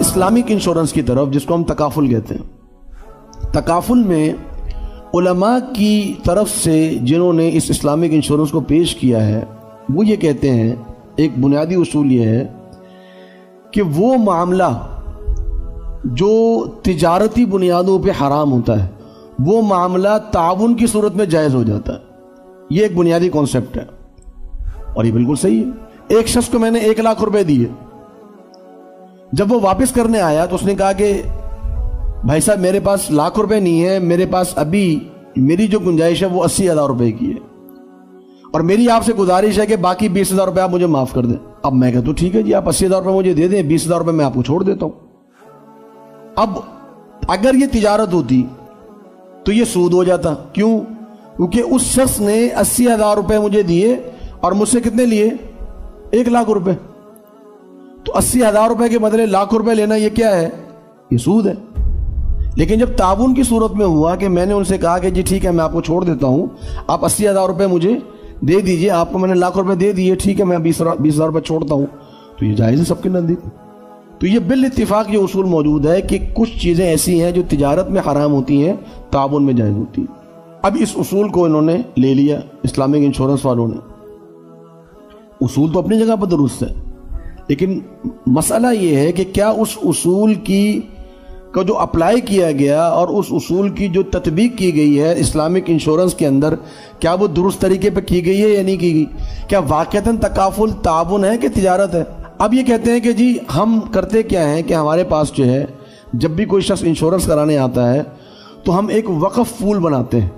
Islamic insurance کی طرف، جس کو ہم تکافل کہتے ہیں، تکافل میں علماء کی طرف سے جنہوں نے اس اسلامک انشورنس کو پیش کیا ہے وہ یہ کہتے ہیں، ایک بنیادی اصول یہ ہے کہ وہ معاملہ جو تجارتی بنیادوں پہ حرام ہوتا ہے وہ معاملہ تعاون کی صورت میں جائز ہو جاتا ہے۔ یہ ایک بنیادی کانسیپٹ ہے اور یہ بالکل صحیح ہے۔ ایک شخص کو میں نے 1 لاکھ روپے دیے، جب وہ واپس کرنے آیا تو اس نے کہا کہ بھائی صاحب میرے پاس 1,00,000 روپے نہیں ہے، میرے پاس ابھی میری جو گنجائش ہے وہ 80,000 روپے کی ہے اور میری آپ سے گزارش ہے کہ باقی 20,000 روپے آپ مجھے معاف کر دیں۔ اب میں کہتا ہوں ٹھیک ہے جی، آپ 80,000 روپے مجھے دے دیں، 20,000 روپے میں آپ کو چھوڑ دیتا ہوں۔ اب اگر یہ تجارت ہوتی تو یہ سود ہو جاتا، کیوں؟ کیونکہ اس شخص نے 80,000 روپے مجھے دیے اور مجھ سے کتنے لیے؟ 1,00,000 روپے۔ تو 80,000 روپے کے بدلے 1,00,000 روپے لینا یہ کیا ہے؟ یہ سود ہے۔ لیکن جب تعاون کی صورت میں ہوا کہ میں نے ان سے کہا کہ جی ٹھیک ہے میں آپ کو چھوڑ دیتا ہوں، آپ 80,000 روپے مجھے دے دیجئے، آپ کو میں نے 1,00,000 روپے دے دیے، ٹھیک ہے میں 20,000 روپے چھوڑتا ہوں، تو یہ جائز ہے سب کے نزدیک۔ تو یہ بالاتفاق یہ اصول موجود ہے کہ کچھ چیزیں ایسی ہیں جو تجارت میں حرام ہوتی ہیں، تعاون میں جائز ہوتی ہیں۔ اب اس اصول کو انہوں نے لے لیا اسلامک انشورنس والوں نے۔ اصول تو اپنی جگہ پر درست ہے، لیکن مسئلہ یہ ہے کہ کیا اس اصول کا جو اپلائی کیا گیا اور اس اصول کی جو تطبیق کی گئی ہے اسلامک انشورنس کے اندر، کیا وہ درست طریقے پہ کی گئی ہے یا نہیں کی گئی؟ کیا واقعتاً تکافل تعاون ہے کہ تجارت ہے؟ اب یہ کہتے ہیں کہ جی ہم کرتے کیا ہیں کہ ہمارے پاس جو ہے جب بھی کوئی شخص انشورنس کرانے آتا ہے تو ہم ایک وقف پول بناتے ہیں،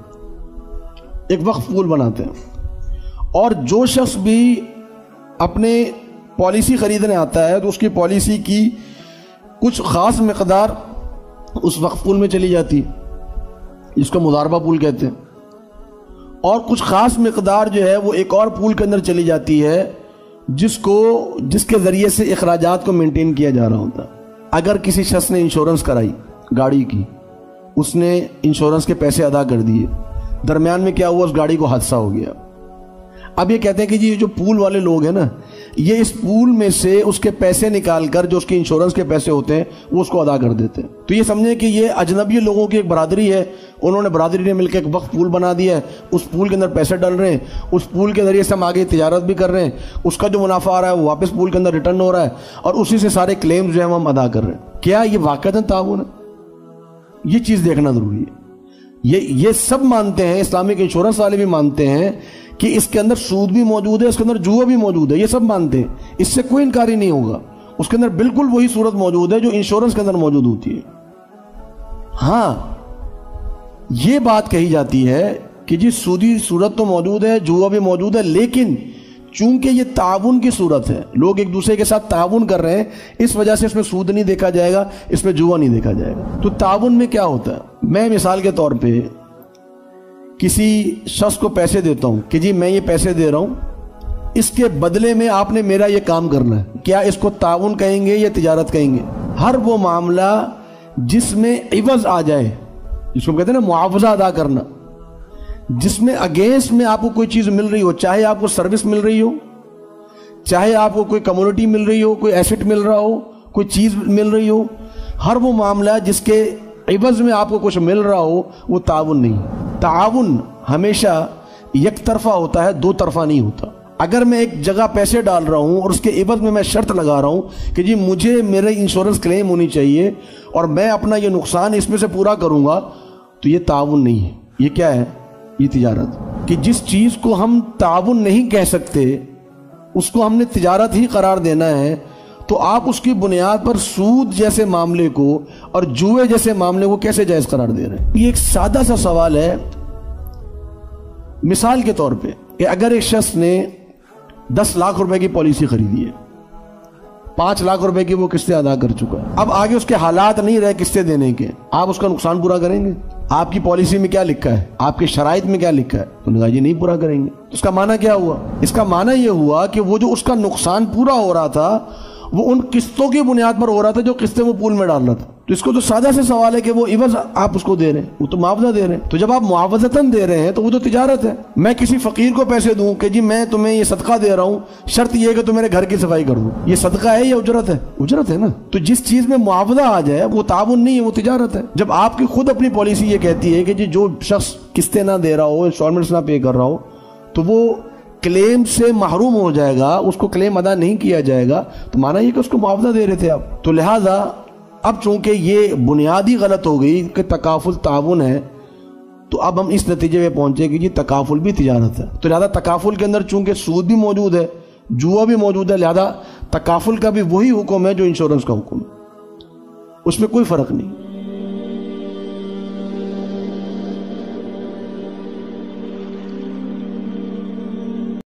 ایک وقف پول بناتے ہیں، اور جو شخص بھی اپنے پالیسی خریدنے آتا ہے تو اس کی پالیسی کی کچھ خاص مقدار اس وقف پول میں چلی جاتی ہے، جس کو مضاربہ پول کہتے ہیں، اور کچھ خاص مقدار جو ہے وہ ایک اور پول کے اندر چلی جاتی ہے جس کے ذریعے سے اخراجات کو مینٹین کیا جا رہا ہوتا۔ اگر کسی شخص نے انشورنس کرائی گاڑی کی، اس نے انشورنس کے پیسے ادا کر دیے، درمیان میں کیا ہوا؟ اس گاڑی کو حادثہ ہو گیا۔ اب یہ کہتے ہیں کہ جی جو پول والے لوگ ہیں نا، یہ اس پول میں سے اس کے پیسے نکال کر جو اس کے انشورنس کے پیسے ہوتے ہیں وہ اس کو ادا کر دیتے ہیں۔ تو یہ سمجھیں کہ یہ اجنبی لوگوں کی ایک برادری ہے، انہوں نے برادری نے مل کے ایک وقف پول بنا دیا ہے، اس پول کے اندر پیسے ڈال رہے ہیں، اس پول کے ذریعے سے ہم آگے تجارت بھی کر رہے ہیں، اس کا جو منافع آ رہا ہے وہ واپس پول کے اندر ریٹرن ہو رہا ہے اور اسی سے سارے کلیمز جو ہیں ہم ادا کر رہے ہیں۔ کیا یہ واقعتاً تعاون ہے؟ یہ چیز دیکھنا ضروری ہے۔ یہ سب مانتے ہیں، اسلامک انشورنس والے بھی مانتے ہیں کہ اس کے اندر سود بھی موجود ہے، اس کے اندر جوا بھی موجود ہے، یہ سب مانتے ہیں، اس سے کوئی انکار ہی نہیں ہوگا۔ اس کے اندر بالکل وہی صورت موجود ہے جو انشورنس کے اندر موجود ہوتی ہے۔ ہاں یہ بات کہی جاتی ہے کہ جی سودی صورت تو موجود ہے، جوا بھی موجود ہے، لیکن چونکہ یہ تعاون کی صورت ہے، لوگ ایک دوسرے کے ساتھ تعاون کر رہے ہیں، اس وجہ سے اس میں سود نہیں دیکھا جائے گا، اس میں جوا نہیں دیکھا جائے گا۔ تو تعاون میں کیا ہوتا ہے؟ میں مثال کے طور پہ کسی شخص کو پیسے دیتا ہوں کہ جی میں یہ پیسے دے رہا ہوں، اس کے بدلے میں آپ نے میرا یہ کام کرنا ہے، کیا اس کو تعاون کہیں گے یا تجارت کہیں گے؟ ہر وہ معاملہ جس میں عوض آ جائے، جس کو کہتے ہیں نا معاوضہ ادا کرنا، جس میں اگینسٹ میں آپ کو کوئی چیز مل رہی ہو، چاہے آپ کو سروس مل رہی ہو، چاہے آپ کو کوئی کمیونٹی مل رہی ہو، کوئی ایسٹ مل رہا ہو، کوئی چیز مل رہی ہو، ہر وہ معاملہ جس کے عوض میں آپ کو کچھ مل رہا ہو وہ تعاون نہیں۔ تعاون ہمیشہ یک طرفہ ہوتا ہے، دو طرفہ نہیں ہوتا۔ اگر میں ایک جگہ پیسے ڈال رہا ہوں اور اس کے عوض میں شرط لگا رہا ہوں کہ جی مجھے میرے انشورنس کلیم ہونی چاہیے اور میں اپنا یہ نقصان اس میں سے پورا کروں گا، تو یہ تعاون نہیں ہے، یہ کیا ہے؟ یہ تجارت۔ کہ جس چیز کو ہم تعاون نہیں کہہ سکتے اس کو ہم نے تجارت ہی قرار دینا ہے، تو آپ اس کی بنیاد پر سود جیسے معاملے کو اور جوئے جیسے معاملے کو کیسے جائز قرار دے رہے ہیں؟ یہ ایک سادہ سا سوال ہے۔ مثال کے طور پہ کہ اگر ایک شخص نے 10 لاکھ روپے کی پالیسی خریدی ہے، 5 لاکھ روپے کی وہ قسطیں ادا کر چکا ہے، اب آگے اس کے حالات نہیں رہے قسطیں دینے کے، آپ اس کا نقصان پورا کریں گے؟ آپ کی پالیسی میں کیا لکھا ہے، آپ کے شرائط میں کیا لکھا ہے؟ تو نگاہ جی نہیں پورا کریں گے۔ اس کا معنی کیا ہوا؟ اس کا معنی یہ ہوا کہ وہ جو اس کا نقصان پورا ہو رہا تھا وہ ان قسطوں کی بنیاد پر ہو رہا تھا جو قسطیں وہ پول میں ڈال رہا تھا. تو اس کو تو سادہ سے سوال ہے کہ وہ عوض آپ اس کو دے رہے ہیں, وہ تو معاوضہ دے رہے ہیں. تو جب آپ معاوضتاً دے رہے ہیں تو وہ تو تجارت ہے. میں کسی فقیر کو پیسے دوں کہ جی میں تمہیں یہ صدقہ دے رہا ہوں, شرط یہ ہے کہ تم میرے گھر کی صفائی کر دو, یہ صدقہ ہے یا اجرت ہے؟ اجرت ہے نا. تو جس چیز میں معاوضہ آ جائے وہ تعاون نہیں ہے, وہ تجارت ہے. جب آپ کی خود اپنی پالیسی یہ کہتی ہے کہ جی جو شخص قسطیں نہ دے رہا ہو, انسٹالمنٹس نہ پے کر رہا ہو, تو وہ کلیم سے محروم ہو جائے گا, اس کو کلیم ادا نہیں کیا جائے گا, تو مانا یہ کہ اس کو معاوضہ دے رہے تھے آپ. تو لہٰذا اب چونکہ یہ بنیادی غلط ہو گئی کہ تکافل تعاون ہے, تو اب ہم اس نتیجے میں پہنچے کہ جی تکافل بھی تجارت ہے. تو لہٰذا تکافل کے اندر چونکہ سود بھی موجود ہے, جوا بھی موجود ہے, لہٰذا تکافل کا بھی وہی حکم ہے جو انشورنس کا حکم ہے, اس میں کوئی فرق نہیں.